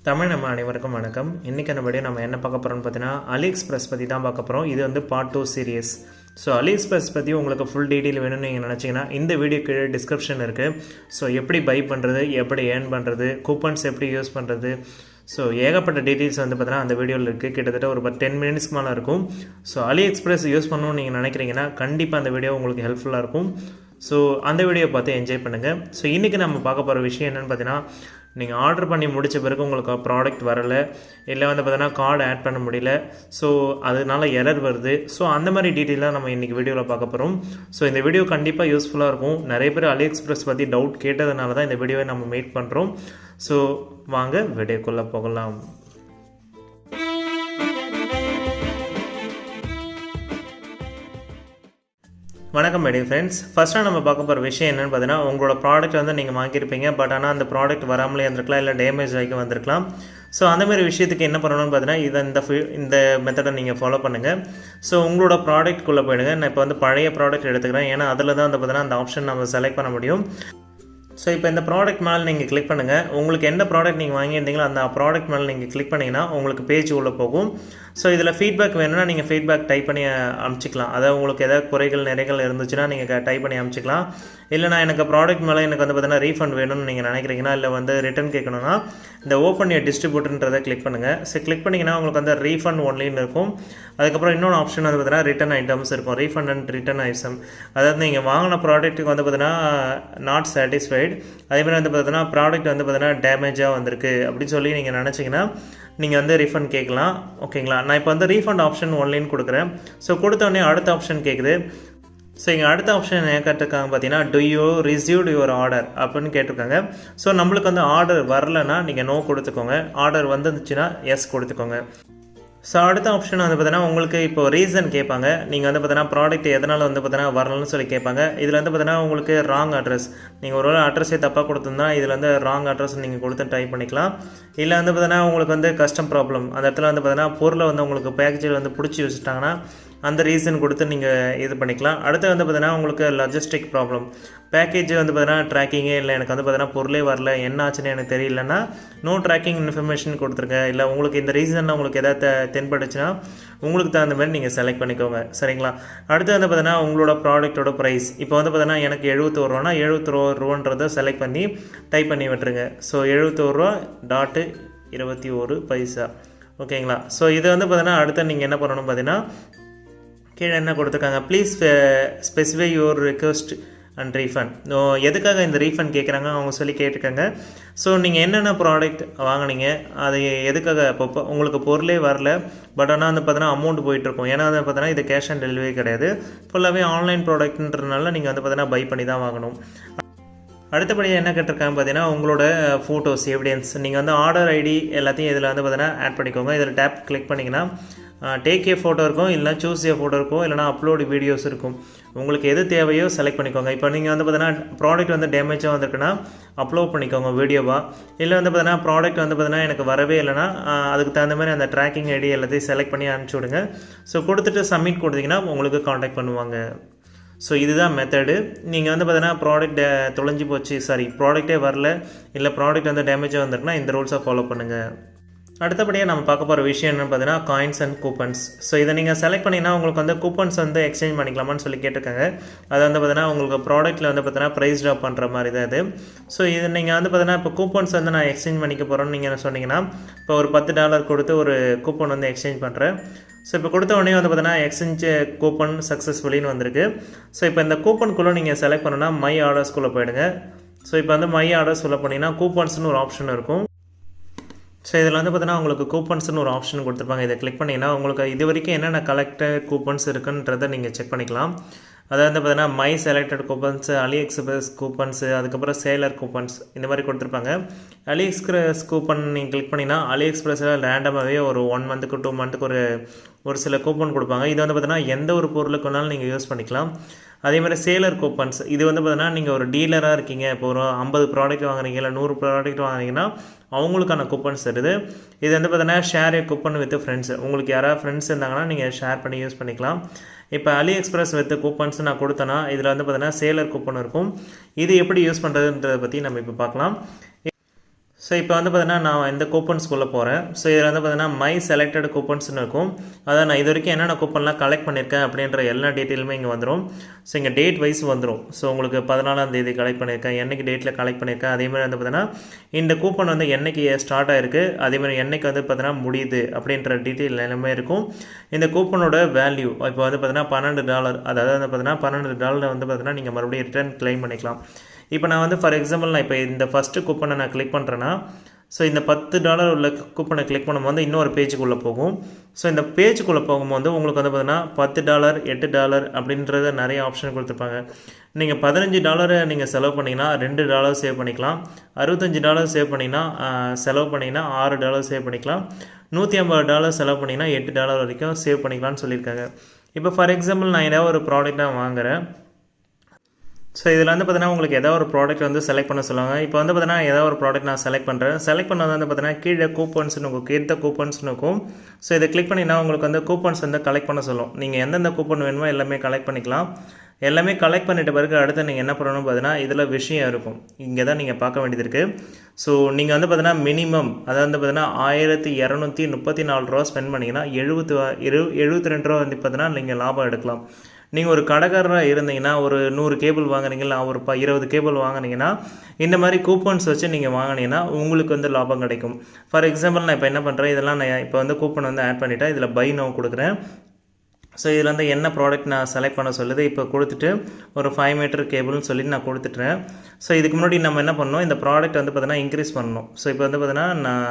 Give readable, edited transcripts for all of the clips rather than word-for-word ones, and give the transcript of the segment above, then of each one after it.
தமிழ் நம்ம அனைவருக்கும் வணக்கம். இன்றைக்கான வீடியோ நம்ம என்ன பார்க்க போகிறோம்னு பார்த்தீங்கன்னா AliExpress பற்றி தான் பார்க்க போகிறோம். இது வந்து பார்ட் 2 சீரியஸ். ஸோ AliExpress பற்றி உங்களுக்கு ஃபுல் டீட்டெயில் வேணும்னு நீங்கள் நினச்சிங்கன்னா இந்த வீடியோ கீழே டிஸ்கிரிப்ஷன் இருக்குது. ஸோ எப்படி பை பண்ணுறது, எப்படி ஏர்ன் பண்ணுறது, கூப்பன்ஸ் எப்படி யூஸ் பண்ணுறது, ஸோ ஏகப்பட்ட டீட்டெயில்ஸ் வந்து பார்த்தீங்கன்னா அந்த வீடியோவில் இருக்குது. கிட்டத்தட்ட ஒரு 10 மினிட்ஸ்க்கு மேலே இருக்கும். ஸோ AliExpress யூஸ் பண்ணணும்னு நீங்கள் நினைக்கிறீங்கன்னா கண்டிப்பாக அந்த வீடியோ உங்களுக்கு ஹெல்ப்ஃபுல்லாக இருக்கும். ஸோ அந்த வீடியோ பார்த்து என்ஜாய் பண்ணுங்கள். ஸோ இன்றைக்கி நம்ம பார்க்க போகிற விஷயம் என்னென்னு பார்த்தீங்கன்னா, நீங்கள் ஆர்டர் பண்ணி முடித்த பிறகு உங்களுக்கு ப்ராடக்ட் வரலை, இல்லை வந்து பார்த்தீங்கன்னா கார்டு ஆட் பண்ண முடியல, ஸோ அதனால எரர் வருது. ஸோ அந்த மாதிரி டீட்டெயிலாக நம்ம இன்றைக்கி வீடியோவில் பார்க்க போகிறோம். ஸோ இந்த வீடியோ கண்டிப்பாக யூஸ்ஃபுல்லாக இருக்கும். நிறைய பேர் AliExpress பற்றி டவுட் கேட்டதுனால தான் இந்த வீடியோவை நம்ம மேக் பண்ணுறோம். ஸோ வாங்க வீடியோக்குள்ளே போகலாம். வணக்கம் மை டியர் ஃப்ரெண்ட்ஸ். ஃபஸ்ட்டாக நம்ம பார்க்க போகிற விஷயம் என்னென்னு பார்த்தீங்கன்னா, உங்களோட ப்ராடக்ட் வந்து நீங்கள் வாங்கியிருப்பீங்க, பட் ஆனால் அந்த ப்ராடக்ட் வராமலே இருந்திருக்கலாம், இல்லை டேமேஜ் ஆகி வந்திருக்கலாம். ஸோ அந்தமாதிரி விஷயத்துக்கு என்ன பண்ணணும்னு பார்த்தீங்கன்னா, இந்த மெத்தடை நீங்கள் ஃபாலோ பண்ணுங்கள். ஸோ உங்களோட ப்ராடக்ட்குள்ளே போயிடுங்க. நான் இப்போ வந்து பழைய ப்ராடக்ட் எடுத்துக்கிறேன், ஏன்னா அதில் தான் வந்து பார்த்தீங்கன்னா அந்த ஆப்ஷன் நம்ம செலக்ட் பண்ண முடியும். ஸோ இப்போ இந்த ப்ராடக்ட் மேலே நீங்கள் கிளிக் பண்ணுங்கள். உங்களுக்கு எந்த ப்ராடக்ட் நீங்கள் வாங்கியிருந்தீங்களோ அந்த ப்ராடக்ட் மேலே நீங்கள் கிளிக் பண்ணிங்கன்னா உங்களுக்கு பேஜ் உள்ளே போகும். ஸோ இதில் ஃபீட்பேக் வேணும்னா நீங்கள் ஃபீட்பேக் டைப் பண்ணி அனுப்பிச்சிக்கலாம். அதாவது உங்களுக்கு எதாவது குறைகள் நிறைகள் இருந்துச்சுன்னா நீங்கள் டைப் பண்ணி அனுப்பிச்சிக்கலாம். இல்லைனா எனக்கு ப்ராடக்ட் மேலே எனக்கு வந்து பார்த்தீங்கன்னா ரீஃபண்ட் வேணும்னு நீங்கள் நினைக்கிறீங்கன்னா, இல்லை வந்து ரிட்டன் கேட்கணுன்னா இந்த ஓப்பன் யூர் டிஸ்ட்ரிபியூட்டர்ன்றதை கிளிக் பண்ணுங்கள். ஸோ கிளிக் பண்ணிங்கன்னா உங்களுக்கு வந்து ரீஃபண்ட் ஒன்லின்னு இருக்கும். அதுக்கப்புறம் இன்னொன்று ஆப்ஷன் வந்து பார்த்தீங்கன்னா ரிட்டன் ஐட்டம்ஸ் இருக்கும். ரீஃபண்ட் அண்ட் ரிட்டன் ஐட்டம், அதாவது நீங்கள் வாங்கின ப்ராடக்ட்டுக்கு வந்து பார்த்தீங்கன்னா நாட் சாட்டிஸ்ஃபைடு, அதேமாதிரி வந்து பார்த்தீங்கன்னா ப்ராடக்ட் வந்து பார்த்தீங்கன்னா டேமேஜாக வந்திருக்கு அப்படின்னு சொல்லி நீங்கள் நினச்சிங்கன்னா நீங்கள் வந்து ரீஃபண்ட் கேட்கலாம். ஓகேங்களா? நான் இப்போ வந்து ரீஃபண்ட் ஆப்ஷன் ஒன்லைன் கொடுக்குறேன். ஸோ கொடுத்தோடனே அடுத்த ஆப்ஷன் கேட்குது. ஸோ இங்கே அடுத்த ஆப்ஷன் என்ன கேட்டிருக்காங்க பார்த்தீங்கன்னா, to you received your order அப்படின்னு கேட்டிருக்காங்க. ஸோ நம்மளுக்கு வந்து ஆர்டர் வரலைன்னா நீங்கள் நோ கொடுத்துக்கோங்க, ஆர்டர் வந்துச்சுன்னா எஸ் கொடுத்துக்கோங்க. ஸோ அடுத்த ஆப்ஷன் வந்து பார்த்தீங்கன்னா உங்களுக்கு இப்போ ரீசன் கேட்பாங்க. நீங்கள் வந்து பார்த்தீங்கன்னா ப்ராடக்ட் எதனால் வந்து பார்த்தீங்கன்னா வரலன்னு சொல்லி கேட்பாங்க. இதில் வந்து பார்த்தீங்கன்னா உங்களுக்கு ராங் அட்ரஸ், நீங்கள் ஒரு அட்ரஸே தப்பாக கொடுத்துருந்தா இதில் வந்து ராங் அட்ரஸ் நீங்கள் கொடுத்து டைப் பண்ணிக்கலாம். இல்லை வந்து பார்த்தீங்கன்னா உங்களுக்கு வந்து கஸ்டம் ப்ராப்ளம், அந்த இடத்துல வந்து பார்த்தீங்கன்னா பொருளை வந்து உங்களுக்கு பேக்கேஜில் வந்து பிடிச்சி வச்சுட்டாங்கன்னா அந்த ரீசன் கொடுத்து நீங்கள் இது பண்ணிக்கலாம். அடுத்து வந்து பார்த்தீங்கன்னா உங்களுக்கு லாஜிஸ்டிக் ப்ராப்ளம், பேக்கேஜ் வந்து பார்த்தீங்கன்னா ட்ராக்கிங்கே இல்லை, எனக்கு வந்து பார்த்தீங்கன்னா பொருளே வரல, என்ன ஆச்சுன்னு எனக்கு தெரியலன்னா நோ ட்ராக்கிங் இன்ஃபர்மேஷன் கொடுத்துருங்க. இல்லை உங்களுக்கு இந்த ரீசனில் உங்களுக்கு எதாவது தென்பட்டுச்சுன்னா உங்களுக்கு தகுந்த மாதிரி நீங்கள் செலக்ட் பண்ணிக்கோங்க. சரிங்களா? அடுத்து வந்து பார்த்தீங்கன்னா உங்களோட ப்ராடக்ட்டோட ப்ரைஸ், இப்போ வந்து பார்த்தீங்கன்னா எனக்கு 71 ரூபானா 71 ரூபான்றதை செலக்ட் பண்ணி டைப் பண்ணி விட்டுருங்க. ஸோ 71.21 ஓகேங்களா? ஸோ இது வந்து பார்த்தீங்கன்னா அடுத்து நீங்கள் என்ன பண்ணணும் பார்த்தீங்கன்னா, கீழே என்ன கொடுத்துருக்காங்க, please specify your request and refund. எதுக்காக இந்த ரீஃபண்ட் கேட்குறாங்க அவங்க சொல்லி கேட்டிருக்காங்க. ஸோ நீங்கள் என்னென்ன ப்ராடக்ட் வாங்கினீங்க, அது எதுக்காக இப்போ உங்களுக்கு பொருளே வரல, பட் ஆனால் வந்து பார்த்தீங்கன்னா அமௌண்ட் போயிட்டுருக்கும். ஏன்னா வந்து பார்த்தீங்கன்னா இது கேஷ் ஆன் டெலிவரி கிடையாது, ஃபுல்லாகவே ஆன்லைன் ப்ராடக்ட்ன்றதுனால நீங்கள் வந்து பார்த்தீங்கன்னா பை பண்ணி தான் வாங்கணும். அடுத்தபடியாக என்ன கேட்டிருக்காங்க பார்த்தீங்கன்னா, உங்களோட ஃபோட்டோஸ் எவிடன்ஸ், நீங்கள் வந்து ஆர்டர் ஐடி எல்லாத்தையும் இதில் வந்து பார்த்தீங்கன்னா ஆட் பண்ணிக்கோங்க. இதில் டேப் கிளிக் பண்ணிங்கன்னா டேக் ஏ ஃபோட்டோ இருக்கும், இல்லைனா சூஸ் ஏ ஃபோட்டோ இருக்கும், இல்லைனா அப்லோடு வீடியோஸ் இருக்கும். உங்களுக்கு எது தேவையோ செலக்ட் பண்ணிக்கோங்க. இப்போ நீங்கள் வந்து பார்த்தீங்கன்னா ப்ராடக்ட் வந்து டேமேஜாக வந்திருக்குன்னா அப்லோட் பண்ணிக்கோங்க வீடியோவாக. இல்லை வந்து பார்த்தீங்கன்னா ப்ராடக்ட் வந்து பார்த்தீங்கன்னா எனக்கு வரவே இல்லைனா அதுக்கு தகுந்த மாதிரி அந்த ட்ராக்கிங் ஐடி எல்லாத்தையும் செலக்ட் பண்ணி அனுப்பிச்சி விடுங்க. ஸோ கொடுத்துட்டு சப்மிட் கொடுத்தீங்கன்னா உங்களுக்கு காண்டாக்ட் பண்ணுவாங்க. ஸோ இதுதான் மெத்தடு. நீங்கள் வந்து பார்த்தீங்கன்னா ப்ராடக்ட் தொலைஞ்சி போச்சு, ப்ராடக்ட்டே வரல, இல்லை ப்ராடக்ட் வந்து டேமேஜாக வந்திருக்குன்னா இந்த ரூல்ஸை ஃபாலோ பண்ணுங்கள். அடுத்தபடியாக நம்ம பார்க்க போகிற விஷயம் என்னென்னு பார்த்தீங்கன்னா, காயின்ஸ் அண்ட் கூப்பன்ஸ். ஸோ இதை நீங்கள் செலக்ட் பண்ணிங்கன்னா உங்களுக்கு வந்து கூப்பன்ஸ் வந்து எக்ஸ்சேஞ்ச் பண்ணிக்கலாமான்னு சொல்லி கேட்டிருக்காங்க. அது வந்து பார்த்தீங்கன்னா உங்களுக்கு ப்ராடக்ட்டில் வந்து பார்த்தீங்கன்னா ப்ரைஸ் ட்ராப் பண்ணுற மாதிரி தான் இது. ஸோ இது நீங்கள் வந்து பார்த்தீங்கன்னா இப்போ கூப்பன்ஸ் வந்து நான் எக்ஸ்சேஞ்ச் பண்ணிக்க போகிறேன்னு நீங்கள் சொன்னீங்கன்னா, இப்போ ஒரு $10 கொடுத்து ஒரு கூப்பன் வந்து எக்ஸ்சேஞ்ச் பண்ணுறேன். ஸோ இப்போ கொடுத்த உடனே வந்து பார்த்தீங்கன்னா எக்ஸ்சேஞ்ச் கூப்பன் சக்ஸஸ்ஃபுல்லின்னு வந்திருக்கு. ஸோ இப்போ இந்த கூப்பனுக்குள்ளே நீங்கள் செலக்ட் பண்ணணும்னா மை ஆர்டர்ஸ்குள்ளே போயிடுங்க. ஸோ இப்போ வந்து மை ஆர்டர்ஸ் உள்ள போனீங்கன்னா கூப்பன்ஸ்னு ஒரு ஆப்ஷன் இருக்கும். ஸோ இதில் வந்து பார்த்தீங்கன்னா உங்களுக்கு கூப்பன்ஸ்னு ஒரு ஆப்ஷன் கொடுத்துருப்பாங்க. இதை கிளிக் பண்ணிங்கன்னா உங்களுக்கு இது வரைக்கும் என்னென்ன கலெக்டட் கூப்பன்ஸ் இருக்குன்றதை நீங்கள் செக் பண்ணிக்கலாம். அதாவது வந்து பார்த்தீங்கன்னா my selected coupons, AliExpress coupons, அதுக்கப்புறம் சேலர் கூப்பன்ஸ், இந்த மாதிரி கொடுத்துருப்பாங்க. AliExpress கூப்பன் நீங்கள் கிளிக் பண்ணிங்கன்னா AliExpressல ரேண்டமாகவே ஒரு 1 மந்த்துக்கு 2 மந்த்துக்கு ஒரு சில கூப்பன் கொடுப்பாங்க. இது வந்து பார்த்தீங்கன்னா எந்த ஒரு பொருளுக்கு வேணாலும் நீங்கள் யூஸ் பண்ணிக்கலாம். அதேமாதிரி சேலர் கூப்பன்ஸ், இது வந்து பார்த்தீங்கன்னா நீங்கள் ஒரு டீலராக இருக்கீங்க, இப்போ ஒரு 50 ப்ராடக்ட் வாங்குறீங்க, இல்லை 100 ப்ராடக்ட் வாங்குறீங்கன்னா அவங்களுக்கான கூப்பன்ஸ் தருது. இது வந்து பார்த்தீங்கன்னா share A coupon with friends, உங்களுக்கு யாராவது ஃப்ரெண்ட்ஸ் இருந்தாங்கன்னா நீங்கள் ஷேர் பண்ணி யூஸ் பண்ணிக்கலாம். இப்போ AliExpress வித் கூப்பன்ஸ் நான் கொடுத்தேன்னா இதில் வந்து பார்த்தீங்கன்னா சேலர் கூப்பன் இருக்கும். இது எப்படி யூஸ் பண்ணுறதுன்றதை பற்றி நம்ம இப்போ பார்க்கலாம். ஸோ இப்போ வந்து பார்த்தீங்கன்னா நான் இந்த கூப்பன்ஸ்குள்ளே போகிறேன். ஸோ இதில் வந்து பார்த்தீங்கன்னா மை செலக்டட் கூப்பன்ஸ்னு இருக்கும். அதான் நான் இது வரைக்கும் என்னென்ன கூப்பன்லாம் கலெக்ட் பண்ணியிருக்கேன் அப்படின்ற எல்லா டீட்டெயிலுமே இங்கே வந்துடும். ஸோ இங்கே டேட் வைஸ் வந்துடும். ஸோ உங்களுக்கு 14ஆம் தேதி கலெக்ட் பண்ணியிருக்கேன், என்னைக்கு டேட்டில் கலெக்ட் பண்ணியிருக்கேன், அதேமாதிரி வந்து பார்த்தீங்கன்னா இந்த கூப்பன் வந்து என்னைக்கு ஸ்டார்ட் ஆகிருக்கு, அதேமாதிரி என்னைக்கு வந்து பார்த்தீங்கன்னா முடியுது அப்படின்ற டீட்டெயில் எல்லாமே இருக்கும். இந்த கூப்பனோட வேல்யூ இப்போ வந்து பார்த்தீங்கன்னா $12, அதாவது வந்து பார்த்தீங்கன்னா $12 வந்து பார்த்தீங்கன்னா நீங்கள் மறுபடியும் ரிட்டர்ன் கிளைம் பண்ணிக்கலாம். இப்போ நான் வந்து ஃபார் எக்ஸாம்பிள் நான் இப்போ இந்த ஃபஸ்ட்டு கூப்பனை நான் கிளிக் பண்ணுறேன்னா, ஸோ இந்த $10 உள்ள கூப்பனை கிளிக் பண்ணும்போது இன்னொரு பேஜுக்குள்ளே போகும். ஸோ இந்த பேஜுக்குள்ளே போகும்போது உங்களுக்கு வந்து பார்த்தீங்கன்னா $10, $8 அப்படின்றத நிறைய ஆப்ஷன் கொடுத்துருப்பாங்க. நீங்கள் $15 நீங்கள் செலவு பண்ணிங்கன்னா $2 சேவ் பண்ணிக்கலாம். $65 சேவ் பண்ணிங்கன்னா செலவு பண்ணிங்கன்னா $6 சேவ் பண்ணிக்கலாம். $150 செலவு பண்ணிங்கன்னா $8 வரைக்கும் சேவ் பண்ணிக்கலாம்னு சொல்லியிருக்காங்க. இப்போ ஃபார் எக்ஸாம்பிள் நான் ஏதாவது ஒரு ப்ராடக்ட் நான் வாங்குகிறேன். ஸோ இதில் வந்து பார்த்தீங்கன்னா உங்களுக்கு ஏதாவது ஒரு ப்ராடக்ட் வந்து செலக்ட் பண்ண சொல்லுவாங்க. இப்போ வந்து பார்த்தீங்கன்னா ஏதாவது ஒரு ப்ராடக்ட் நான் செலக்ட் பண்ணுறேன். செலக்ட் பண்ணது வந்து பார்த்தீங்கன்னா கீழே கூப்பன்ஸ்னு இருக்கும், கீழே கூப்பன்ஸ்னு இருக்கும். ஸோ இதை கிளிக் பண்ணிங்கன்னா உங்களுக்கு வந்து கூப்பன்ஸ் வந்து கலெக்ட் பண்ண சொல்லும். நீங்கள் எந்தெந்த கூப்பன் வேணுமோ எல்லாமே கலெக்ட் பண்ணிக்கலாம். எல்லாமே கலெக்ட் பண்ணிட்ட பிறகு அடுத்து நீங்கள் என்ன பண்ணணும் பார்த்தீங்கன்னா இதில் விஷயம் இருக்கும். இங்கே தான் நீங்கள் பார்க்க வேண்டியது இருக்குது. ஸோ நீங்கள் வந்து பார்த்தீங்கன்னா மினிமம் அதாவது வந்து பார்த்தீங்கன்னா $1234 ஸ்பெண்ட் பண்ணிங்கன்னா $72 வந்து பார்த்தீங்கன்னா நீங்கள் லாபம் எடுக்கலாம். நீங்கள் ஒரு கடைக்காரராக இருந்தீங்கன்னா ஒரு 100 கேபிள் வாங்குறீங்களா, ஒரு 20 கேபிள் வாங்குனீங்கன்னா இந்த மாதிரி கூப்பன்ஸ் வச்சு நீங்கள் வாங்கினீங்கன்னா உங்களுக்கு வந்து லாபம் கிடைக்கும். ஃபார் எக்ஸாம்பிள் நான் இப்போ என்ன பண்ணுறேன், இதெல்லாம் நான் இப்போ வந்து கூப்பன் வந்து ஆட் பண்ணிவிட்டேன். இதில் பை நவ் கொடுக்குறேன். ஸோ இதில் வந்து என்ன ப்ராடக்ட் நான் செலக்ட் பண்ண சொல்லுது, இப்போ கொடுத்துட்டு ஒரு 5 மீட்டர் கேபிள்னு சொல்லி நான் கொடுத்துட்றேன். ஸோ இதுக்கு முன்னாடி நம்ம என்ன பண்ணணும், இந்த ப்ராடக்ட் வந்து பார்த்தீங்கன்னா இன்க்ரீஸ் பண்ணணும். ஸோ இப்போ வந்து பார்த்தீங்கன்னா நான்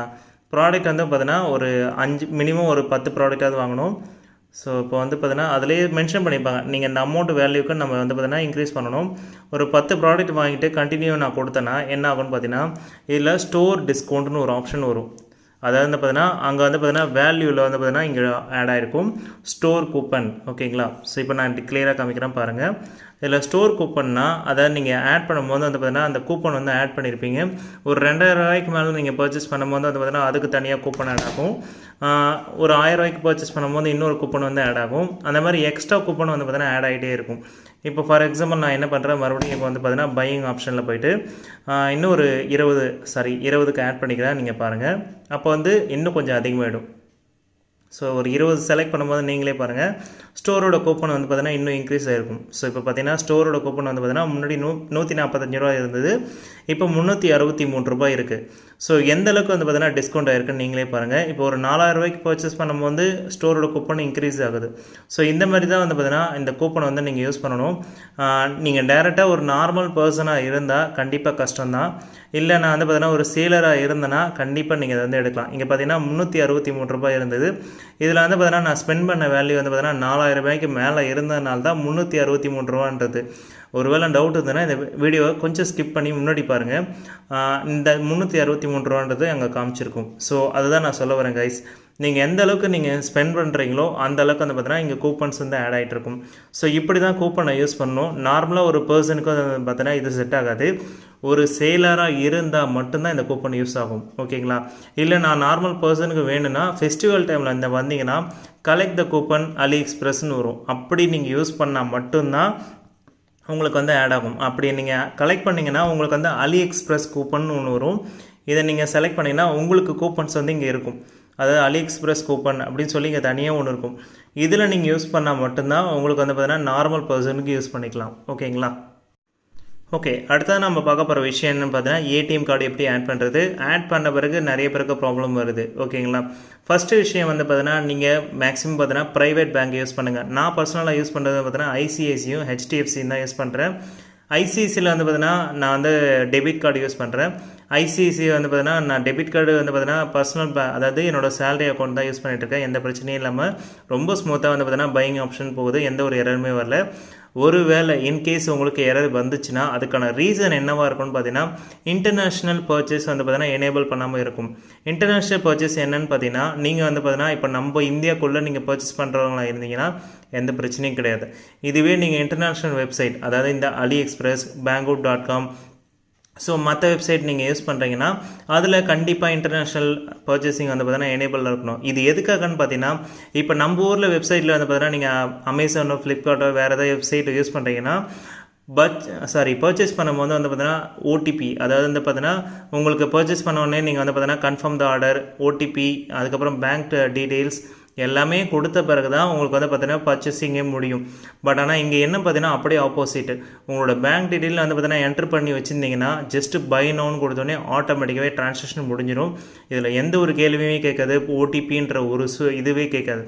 ப்ராடக்ட் வந்து பார்த்தீங்கன்னா ஒரு 5 மினிமம் ஒரு 10 ப்ராடக்டாவது வாங்கணும். ஸோ இப்போ வந்து பார்த்தீங்கன்னா அதிலேயே மென்ஷன் பண்ணியிருப்பாங்க, நீங்கள் இந்த அமௌண்ட் வேல்யூக்கு நம்ம வந்து பார்த்தீங்கன்னா இன்க்ரீஸ் பண்ணணும். ஒரு 10 ப்ராடக்ட் வாங்கிட்டு கண்டினியூ நான் கொடுத்தேன்னா என்ன ஆகும்னு பார்த்தீங்கன்னா இதில் ஸ்டோர் டிஸ்கவுண்ட்னு ஒரு ஆப்ஷன் வரும். அதாவது வந்து பார்த்தீங்கன்னா அங்கே வந்து பார்த்தீங்கன்னா வேல்யூவில் வந்து பார்த்தீங்கன்னா இங்கே ஆட் ஆகிருக்கும் ஸ்டோர் கூப்பன். ஓகேங்களா? ஸோ இப்போ நான் கிளியராக காமிக்கிறேன் பாருங்கள். இதில் ஸ்டோர் கூப்பன்னா அதாவது நீங்கள் ஆட் பண்ணும்போது வந்து பார்த்தீங்கன்னா அந்த கூப்பன் வந்து ஆட் பண்ணியிருப்பீங்க. ஒரு $2000 மேலே நீங்கள் பர்ச்சேஸ் பண்ணும்போது வந்து பார்த்தீங்கன்னா அதுக்கு தனியாக கூப்பன் ஆட் ஆகும். ஒரு $1000 பர்ச்சேஸ் பண்ணும்போது இன்னொரு கூப்பன் வந்து ஆட் ஆகும். அந்த மாதிரி எக்ஸ்ட்ரா கூப்பன் வந்து பார்த்தீங்கன்னா ஆட் ஆகிட்டே இருக்கும். இப்போ ஃபார் எக்ஸாம்பிள் நான் என்ன பண்ணுறேன், மறுபடியும் இப்போ வந்து பார்த்தீங்கன்னா பையிங் ஆப்ஷனில் போய்ட்டு இன்னும் ஒரு 20க்கு ஆட் பண்ணிக்கிறேன். நீங்கள் பாருங்கள், அப்போ வந்து இன்னும் கொஞ்சம் அதிகமாகிடும். ஸோ ஒரு 20 செலக்ட் பண்ணும்போது நீங்களே பாருங்கள் ஸ்டோரோட கூப்பன் வந்து பார்த்தீங்கன்னா இன்னும் இன்க்ரீஸ் ஆகிருக்கும். ஸோ இப்போ பார்த்தீங்கன்னா ஸ்டோரோட கூப்பன் வந்து பார்த்தீங்கன்னா முன்னாடி $145 இருந்தது, இப்போ $363 இருக்குது. ஸோ எந்த அளவுக்கு வந்து பார்த்தீங்கன்னா டிஸ்கவுண்ட் ஆகிருக்குன்னு நீங்களே பாருங்கள். இப்போ ஒரு $4000 பர்ச்சேஸ் பண்ணும்போது ஸ்டோரோட கூப்பன் இன்க்ரீஸ் ஆகுது. ஸோ இந்த மாதிரி தான் வந்து பார்த்தீங்கன்னா இந்த கூப்பனை வந்து நீங்கள் யூஸ் பண்ணணும். நீங்கள் டேரெக்டாக ஒரு நார்மல் பர்சனாக இருந்தால் கண்டிப்பாக கஷ்டம்தான். இல்லை நான் வந்து பார்த்தீங்கன்னா ஒரு சேலராக இருந்தேன்னா கண்டிப்பாக நீங்கள் அதை வந்து எடுக்கலாம். இங்கே பார்த்தீங்கன்னா $363 இருந்தது. இதில் வந்து பார்த்தீங்கன்னா நான் ஸ்பெண்ட் பண்ண வேல்யூ வந்து பார்த்தீங்கன்னா $4000 மேலே இருந்ததுனால தான் $363. ஒருவேளை டவுட் இருந்ததுன்னா இந்த வீடியோவை கொஞ்சம் ஸ்கிப் பண்ணி முன்னாடி பாருங்கள். இந்த $363 அங்கே காமிச்சிருக்கும். ஸோ அதுதான் நான் சொல்ல வரேன் கைஸ். நீங்கள் எந்த அளவுக்கு நீங்கள் ஸ்பெண்ட் பண்ணுறீங்களோ அந்த அளவுக்கு வந்து பார்த்தீங்கன்னா இங்கே கூப்பன்ஸ் வந்து ஆட் ஆகிட்டு இருக்கும். ஸோ இப்படி தான் கூப்பனை யூஸ் பண்ணணும். நார்மலாக ஒரு பர்சனுக்கு வந்து பார்த்தீங்கன்னா இது செட் ஆகாது. ஒரு சேலராக இருந்தால் மட்டும்தான் இந்த கூப்பன் யூஸ் ஆகும். ஓகேங்களா? இல்லை நான் நார்மல் பர்சனுக்கு வேணும்னா ஃபெஸ்டிவல் டைமில் இந்த வந்தீங்கன்னா கலெக்ட் த கூப்பன் AliExpressன்னு வரும். அப்படி நீங்கள் யூஸ் பண்ணால் மட்டும்தான் உங்களுக்கு வந்து ஆட் ஆகும். அப்படி நீங்கள் கலெக்ட் பண்ணிங்கன்னா உங்களுக்கு வந்து AliExpress கூப்பன் ஒன்று வரும். இதை நீங்கள் செலக்ட் பண்ணிங்கன்னா உங்களுக்கு கூப்பன்ஸ் வந்து இங்கே இருக்கும். அதாவது AliExpress கூப்பன் அப்படின்னு சொல்லி இங்கே தனியாக ஒன்று இருக்கும். இதில் நீங்கள் யூஸ் பண்ணால் மட்டும்தான் உங்களுக்கு வந்து பார்த்தீங்கன்னா நார்மல் பர்சனுக்கு யூஸ் பண்ணிக்கலாம். ஓகேங்களா? ஓகே, அடுத்தது நம்ம பார்க்க போகிற விஷயம் என்னென்னு பார்த்தீங்கன்னா ஏடிஎம் கார்டு எப்படி ஆட் பண்ணுறது. ஆட் பண்ண பிறகு நிறைய பேருக்கு ப்ராப்ளம் வருது. ஓகேங்களா? ஃபஸ்ட்டு விஷயம் வந்து பார்த்தீங்கன்னா நீங்கள் மேக்ஸிமம் பார்த்தீங்கன்னா ப்ரைவேட் பேங்க் யூஸ் பண்ணுங்கள். நான் பர்சனலாக யூஸ் பண்ணுறது பார்த்தீங்கன்னா ஐசிஐசியும் ஹெச்டிஎஃப்சியும் தான் யூஸ் பண்ணுறேன். ஐசிஐசியில் வந்து பார்த்தீங்கன்னா நான் வந்து டெபிட் கார்டு யூஸ் பண்ணுறேன். ஐசிஐசி வந்து பார்த்தீங்கன்னா நான் டெபிட் கார்டு வந்து பார்த்தீங்கன்னா பர்சனல் அதாவது என்னோட சேலரி அக்கௌண்ட் தான் யூஸ் பண்ணிகிட்ருக்கேன். எந்த பிரச்சனையும் இல்லாமல் ரொம்ப ஸ்மூத்தாக வந்து பார்த்தீங்கன்னா பையிங் ஆப்ஷன் போகுது. எந்த ஒரு எரருமே வரல. ஒருவேளை இன்கேஸ் உங்களுக்கு எரர் வந்துச்சுன்னா அதுக்கான ரீசன் என்னவாக இருக்கும்னு பார்த்தீங்கன்னா இன்டர்நேஷ்னல் பர்ச்சேஸ் வந்து பார்த்தீங்கன்னா எனேபிள் பண்ணாமல் இருக்கும். இன்டர்நேஷ்னல் பர்ச்சேஸ் என்னன்னு பார்த்தீங்கன்னா நீங்கள் வந்து பார்த்தீங்கன்னா இப்போ நம்ம இந்தியாக்குள்ளே நீங்கள் பர்ச்சேஸ் பண்ணுறவங்களா இருந்தீங்கன்னா எந்த பிரச்சனையும் கிடையாது. இதுவே நீங்கள் இன்டர்நேஷ்னல் வெப்சைட் அதாவது இந்த AliExpress, Banggood.com ஸோ மற்ற வெப்சைட் நீங்கள் யூஸ் பண்ணுறீங்கன்னா அதில் கண்டிப்பாக இன்டர்நேஷ்னல் பர்ச்சேசிங் வந்து பார்த்தீங்கன்னா எனேபிள் இருக்கணும். இது எதுக்காகன்னு பார்த்தீங்கன்னா இப்போ நம்ம ஊரில் வெப்சைட்டில் வந்து பார்த்தீங்கன்னா நீங்கள் அமேசானோ, ஃப்ளிப்கார்ட்டோ வேறு ஏதாவது வெப்சைட் யூஸ் பண்ணுறீங்கன்னா பர்ச்சேஸ் பண்ணும்போது வந்து பார்த்தீங்கன்னா ஓடிபி, அதாவது வந்து பார்த்தீங்கன்னா உங்களுக்கு பர்ச்சேஸ் பண்ண உடனே நீங்கள் வந்து பார்த்தீங்கன்னா கன்ஃபார்ம் த ஆர்டர், ஓடிபி, அதுக்கப்புறம் பேங்க் டீட்டெயில்ஸ் எல்லாமே கொடுத்த பிறகு தான் உங்களுக்கு வந்து பார்த்தீங்கன்னா பர்ச்சேசிங்கே முடியும். பட் ஆனால் இங்கே என்ன பார்த்தீங்கன்னா அப்படியே ஆப்போசிட். உங்களோட பேங்க் டீட்டெயில் வந்து பார்த்தீங்கன்னா என்ட்ரு பண்ணி வச்சுருந்தீங்கன்னா ஜஸ்ட்டு பை நோன்னு கொடுத்தோடனே ஆட்டோமேட்டிக்காகவே ட்ரான்சாக்ஷன் முடிஞ்சிடும். இதில் எந்த ஒரு கேள்வியுமே கேட்காது, ஓடிபின்ற ஒரு இதுவே கேட்காது.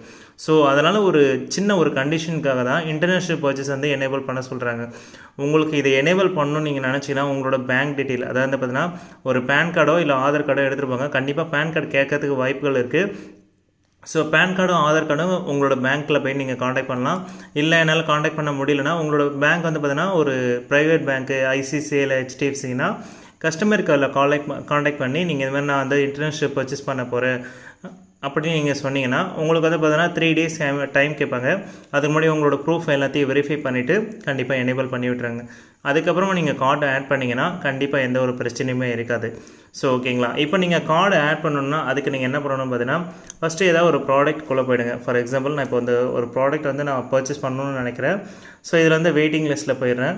ஸோ அதனால் ஒரு சின்ன ஒரு கண்டிஷனுக்காக தான் இன்டர்நேஷ்னல் பர்ச்சேஸ் வந்து எனேபிள் பண்ண சொல்கிறாங்க. உங்களுக்கு இதை எனேபிள் பண்ணணும்னு நீங்கள் நினச்சிங்கன்னா உங்களோட பேங்க் டீட்டெயில், அதாவது வந்து பார்த்தீங்கன்னா ஒரு பேன் கார்டோ இல்லை ஆதார் கார்டோ எடுத்துகிட்டு போங்க. கண்டிப்பாக பேன் கார்டு கேட்கறதுக்கு வாய்ப்புகள் இருக்குது. ஸோ பேன் கார்டும் ஆதார் கார்டும் உங்களோட பேங்க்கில் போய் நீங்கள் காண்டாக்ட் பண்ணலாம். இல்லை என்னால் காண்டாக்ட் பண்ண முடியலன்னா உங்களோட பேங்க் வந்து பார்த்தீங்கன்னா ஒரு ப்ரைவேட் பேங்க்கு, ஐசிஐசிஐ இல்லை ஹெச்டிஎஃப்சினா கஸ்டமர் கேரில் காண்டாக்ட் பண்ணி நீங்கள் இது மாதிரி நான் வந்து இன்டர்நேஷ்னல் பர்ச்சேஸ் பண்ண போகிறேன் அப்படின்னு நீங்கள் சொன்னீங்கன்னா உங்களுக்கு வந்து பார்த்தீங்கன்னா 3 days டைம் கேட்பாங்க. அதுக்கு முன்னாடி உங்களோட ப்ரூஃப் எல்லாத்தையும் வெரிஃபை பண்ணிவிட்டு கண்டிப்பாக எனேபிள் பண்ணி விட்டுறாங்க. அதுக்கப்புறமா நீங்கள் கார்டு ஆட் பண்ணிங்கன்னா கண்டிப்பாக எந்த ஒரு பிரச்சனையுமே இருக்காது. ஸோ ஓகேங்களா. இப்போ நீங்கள் கார்டு ஆட் பண்ணணுன்னா அதுக்கு நீங்கள் என்ன பண்ணணும்னு பார்த்தீங்கன்னா ஃபஸ்ட்டு ஏதாவது ஒரு ப்ராடக்ட்குள்ளே போயிடுங்க. ஃபார் எக்ஸாம்பிள் நான் இப்போ வந்து ஒரு ப்ராடக்ட் வந்து நான் பர்ச்சேஸ் பண்ணணும்னு நினைக்கிறேன். ஸோ இதில் வந்து வெயிட்டிங் லிஸ்ட்டில் போயிடுறேன்.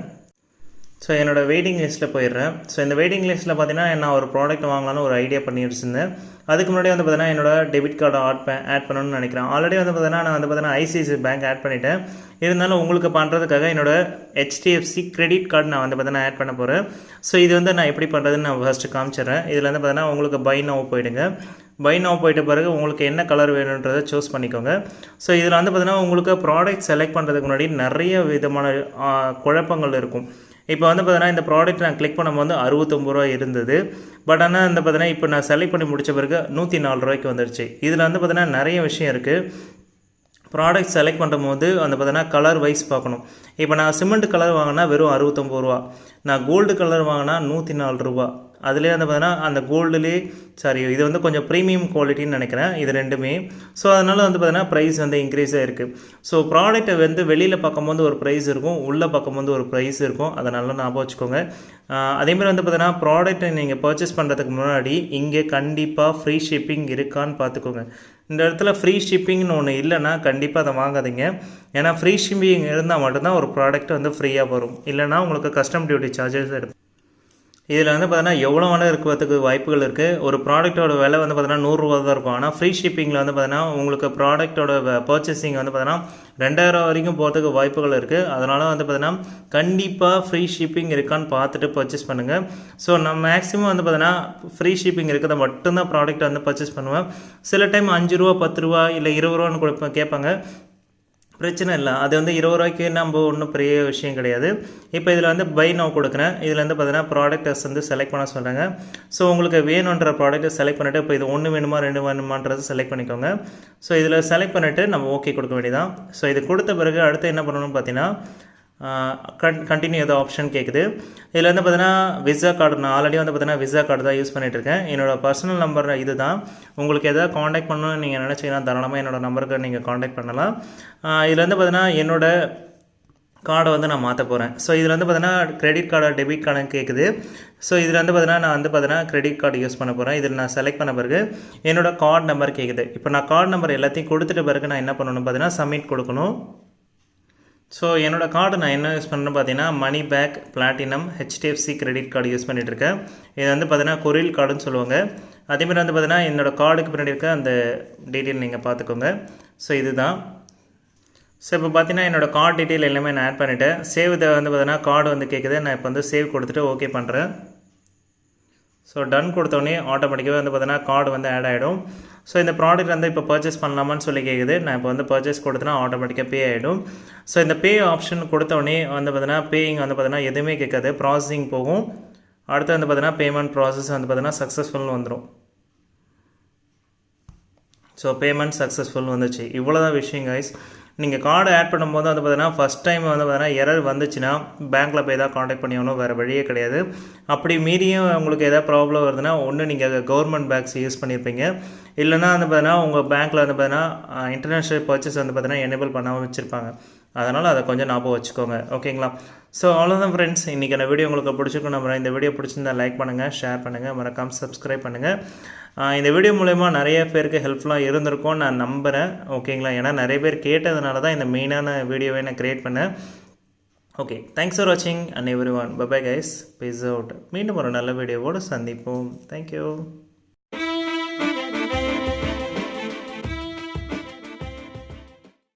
ஸோ என்னோடய வெயிட்டிங் லிஸ்ட்டில் போயிடுறேன். ஸோ இந்த வெயிட்டிங் லிஸ்ட்டில் பார்த்தீங்கன்னா நான் ஒரு ப்ராடக்ட் வாங்கலாம்னு ஒரு ஐடியா பண்ணி வச்சுருந்தேன். அதுக்கு முன்னாடி வந்து பார்த்தீங்கன்னா என்னோட டெபிட் கார்டை ஆட் பண்ணணும்னு நினைக்கிறேன். ஆல்ரெடி வந்து பார்த்தீங்கன்னா நான் வந்து பார்த்தீங்கன்னா ஐசிஐசிஐ பேங்க் ஆட் பண்ணிவிட்டேன். இருந்தாலும் உங்களுக்கு பண்ணுறதுக்காக என்னோட ஹெச்டிஎஃப்சி கிரெடிட் கார்டு நான் வந்து பார்த்தீங்கன்னா ஆட் பண்ண போகிறேன். ஸோ இது வந்து நான் எப்படி பண்ணுறதுன்னு நான் ஃபஸ்ட்டு காமிச்சிடுறேன். இதில் வந்து பார்த்தீங்கன்னா உங்களுக்கு பை நவ் போயிடுங்க. பை நவ் போயிட்ட பிறகு உங்களுக்கு என்ன கலர் வேணுன்றதை சூஸ் பண்ணிக்கோங்க. ஸோ இதில் வந்து பார்த்தீங்கன்னா உங்களுக்கு ப்ராடக்ட் செலக்ட் பண்ணுறதுக்கு முன்னாடி நிறைய விதமான குழப்பங்கள் இருக்கும். இப்போ வந்து பார்த்தீங்கன்னா இந்த ப்ராடக்ட் நான் கிளிக் பண்ணும்போது 69 ரூபா இருந்தது. பட் ஆனால் வந்து பார்த்தீங்கன்னா இப்போ நான் செலக்ட் பண்ணி முடித்த பிறகு 104 ரூபாய்க்கு வந்துடுச்சு. இதில் வந்து பார்த்தீங்கன்னா நிறைய விஷயம் இருக்குது. ப்ராடக்ட் செலக்ட் பண்ணும்போது வந்து பார்த்தீங்கன்னா கலர் வைஸ் பார்க்கணும். இப்போ நான் சிமெண்ட் கலர் வாங்கினா வெறும் 69 ரூபா, நான் கோல்டு கலர் வாங்கினா 104 ரூபா. அதுலேயே வந்து பார்த்தீங்கன்னா அந்த கோல்டுலேயே இது வந்து கொஞ்சம் ப்ரீமியம் குவாலிட்டின்னு நினைக்கிறேன் இது ரெண்டுமே. ஸோ அதனால் வந்து பார்த்தீங்கன்னா ப்ரைஸ் வந்து இன்க்ரீஸ் ஆகிருக்கு. ஸோ ப்ராடக்ட்டை வந்து வெளியில் பார்க்கும்போது ஒரு ப்ரைஸ் இருக்கும், உள்ளே பார்க்கும்போது ஒரு ப்ரைஸ் இருக்கும். அதை நல்லா ஞாபகம் வச்சுக்கோங்க. அதேமாதிரி வந்து பார்த்தீங்கன்னா ப்ராடக்ட்டை நீங்கள் பர்ச்சேஸ் பண்ணுறதுக்கு முன்னாடி இங்கே கண்டிப்பாக ஃப்ரீ ஷிப்பிங் இருக்கான்னு பார்த்துக்கோங்க. இந்த இடத்துல ஃப்ரீ ஷிப்பிங்னு ஒன்று இல்லைன்னா கண்டிப்பாக அதை வாங்காதீங்க. ஏன்னா ஃப்ரீ ஷிப்பிங் இருந்தால் மட்டும்தான் ஒரு ப்ராடக்ட் வந்து ஃப்ரீயாக வரும். இல்லைனா உங்களுக்கு கஸ்டம் டியூட்டி சார்ஜஸ் எடுக்கும். இதில் வந்து பார்த்தீங்கன்னா எவ்வளோ வேணால் இருக்கிறதுக்கு வாய்ப்புகள் இருக்குது. ஒரு ப்ராடக்ட்டோட விலை வந்து பார்த்தீங்கன்னா 100 ரூபா தான் இருக்கும். ஆனால் ஃப்ரீ ஷிப்பிங்கில் வந்து பார்த்தீங்கன்னா உங்களுக்கு ப்ராடக்ட்டோட பர்ச்சேசிங் வந்து பார்த்தீங்கன்னா 2000 வரைக்கும் போகிறதுக்கு வாய்ப்புகள் இருக்குது. அதனால் வந்து பார்த்தீங்கன்னா கண்டிப்பாக ஃப்ரீ ஷிப்பிங் இருக்கான்னு பார்த்துட்டு பர்ச்சேஸ் பண்ணுங்கள். ஸோ நான் மேக்ஸிமம் வந்து பார்த்தீங்கன்னா ஃப்ரீ ஷிப்பிங் இருக்கிறத மட்டும்தான் ப்ராடக்ட் வந்து பர்ச்சேஸ் பண்ணுவேன். சில டைம் 5 ரூபா 10 ரூபா இல்லை 20 ரூபான்னு கூட கேட்பாங்க. பிரச்சனை இல்லை, அது வந்து 20 ரூபாய்க்கு நம்ம ஒன்றும் பெரிய விஷயம் கிடையாது. இப்போ இதில் வந்து பை நவ் கொடுக்குறேன். இதில் வந்து பார்த்தீங்கன்னா ப்ராடக்ட்டஸ் வந்து செலக்ட் பண்ண சொல்கிறாங்க. ஸோ உங்களுக்கு வேணுன்ற ப்ராடக்ட்டை செலக்ட் பண்ணிவிட்டு இப்போ இது 1 வேணுமா 2 வேணுமான்றது செலக்ட் பண்ணிக்கோங்க. ஸோ இதில் செலக்ட் பண்ணிவிட்டு நம்ம ஓகே கொடுக்க வேண்டியதான். ஸோ இது கொடுத்த பிறகு அடுத்து என்ன பண்ணணும்னு பார்த்தீங்கன்னா கண்டினியூ ஏதோ ஆப்ஷன் கேட்குது. இதில் வந்து பார்த்தீங்கன்னா விசா கார்டு, நான் ஆல்ரெடி வந்து பார்த்தீங்கன்னா விசா கார்டு தான் யூஸ் பண்ணிகிட்ருக்கேன். என்னோடய பர்சனல் நம்பர் இது தான். உங்களுக்கு எதாவது காண்டாக்ட் பண்ணணும்னு நீங்கள் நினச்சிங்கன்னா தாராளமாக என்னோடய நம்பருக்கு நீங்கள் காண்டாக்ட் பண்ணலாம். இதில் வந்து பார்த்தீங்கன்னா என்னோடய கார்டை வந்து நான் மாற்ற போகிறேன். ஸோ இதில் வந்து பார்த்தீங்கன்னா கிரெடிட் கார்டு டெபிட் கார்டுன்னு கேட்குது. ஸோ இதில் வந்து பார்த்தீங்கன்னா நான் வந்து பார்த்தீங்கன்னா கிரெடிட் கார்டு யூஸ் பண்ண போகிறேன். இதில் நான் செலக்ட் பண்ண பிறகு என்னோடய கார்டு நம்பர் கேட்குது. இப்போ நான் கார்டு நம்பர் எல்லாத்தையும் கொடுத்துட்ட பிறகு நான் என்ன பண்ணணும் பார்த்தீங்கன்னா சப்மிட் கொடுக்கணும். ஸோ என்னோடய கார்டு நான் என்ன யூஸ் பண்ணுறேன்னு பார்த்தீங்கன்னா money back platinum HDFC credit card use பண்ணிகிட்ருக்கேன். இது வந்து பார்த்தீங்கன்னா கொரியல் கார்டுன்னு சொல்லுவாங்க. அதேமாதிரி வந்து பார்த்தீங்கன்னா என்னோடய கார்டுக்கு பின்னாடி இருக்க அந்த டீட்டெயில் நீங்கள் பார்த்துக்கோங்க. ஸோ இதுதான். ஸோ இப்போ பார்த்தீங்கன்னா என்னோடய கார்டு டீட்டெயில் எல்லாமே நான் ஆட் பண்ணிவிட்டேன். சேவ் இதை வந்து பார்த்தீங்கன்னா கார்டு வந்து கேட்குது. நான் இப்போ வந்து சேவ் கொடுத்துட்டு ஓகே பண்ணுறேன். ஸோ டன் கொடுத்தோடனே ஆட்டோமேட்டிக்காகவே வந்து பார்த்தீங்கன்னா கார்டு வந்து ஆட் ஆகிடும். ஸோ இந்த ப்ராடக்ட் வந்து இப்போ பர்ச்சேஸ் பண்ணலாமான்னு சொல்லி கேட்குது. நான் இப்போ வந்து பர்ச்சேஸ் கொடுத்தனா ஆட்டோமேட்டிக்காக பே ஆகிடும். ஸோ இந்த பே ஆப்ஷன் கொடுத்தோடனே வந்து பார்த்தீங்கன்னா பேயிங் வந்து பார்த்தீங்கன்னா எதுவுமே கேட்காது, ப்ராசஸிங் போகும். அடுத்து வந்து பார்த்தீங்கன்னா பேமெண்ட் ப்ராசஸ் வந்து பார்த்தீங்கன்னா சக்ஸஸ்ஃபுல்னு வந்துடும். ஸோ பேமெண்ட் சக்ஸஸ்ஃபுல் வந்துச்சு. இவ்வளோ தான் விஷயம் கைஸ். நீங்கள் கார்டு ஆட் பண்ணும்போது வந்து பார்த்தீங்கன்னா ஃபஸ்ட் டைம் வந்து பார்த்தீங்கன்னா எரர் வந்துச்சுன்னா பேங்க்கில் போய் தான் காண்டாக்ட் பண்ணியாகணும், வேறு வழியே கிடையாது. அப்படி மீறியும் உங்களுக்கு எதாவது ப்ராப்ளம் வருதுன்னா ஒன்று நீங்கள் கவர்மெண்ட் பேங்க்ஸ் யூஸ் பண்ணியிருப்பீங்க, இல்லைனா வந்து பார்த்தீங்கன்னா உங்கள் பேங்க்கில் வந்து பார்த்தீங்கன்னா இன்டர்நேஷ்னல் பர்ச்சேஸ் வந்து பார்த்தீங்கன்னா எனேபிள் பண்ணாமல் வச்சுருப்பாங்க. அதனால் அதை கொஞ்சம் ஞாபகம் வச்சுக்கோங்க. ஓகேங்களா? ஸோ அவ்வளோதான் ஃப்ரெண்ட்ஸ், இன்றைக்கான வீடியோ உங்களுக்கு பிடிச்சிருக்கும் நம்புறேன். இந்த வீடியோ பிடிச்சிருந்தா லைக் பண்ணுங்கள், ஷேர் பண்ணுங்கள், மறக்காமல் சப்ஸ்கிரைப் பண்ணுங்கள். இந்த வீடியோ மூலமா நிறைய பேருக்கு ஹெல்ப்ஃபுல்லாக இருந்திருக்கும்னு நான் நம்புகிறேன். ஓகேங்களா? ஏன்னா நிறைய பேர் கேட்டதுனால தான் இந்த மெயினான வீடியோவை நான் க்ரியேட் பண்ணேன். ஓகே, தேங்க்ஸ் ஃபார் வாட்சிங் and everyone. Bye bye guys, peace out. மீண்டும் ஒரு நல்ல வீடியோவோடு சந்திப்போம். தேங்க்யூ.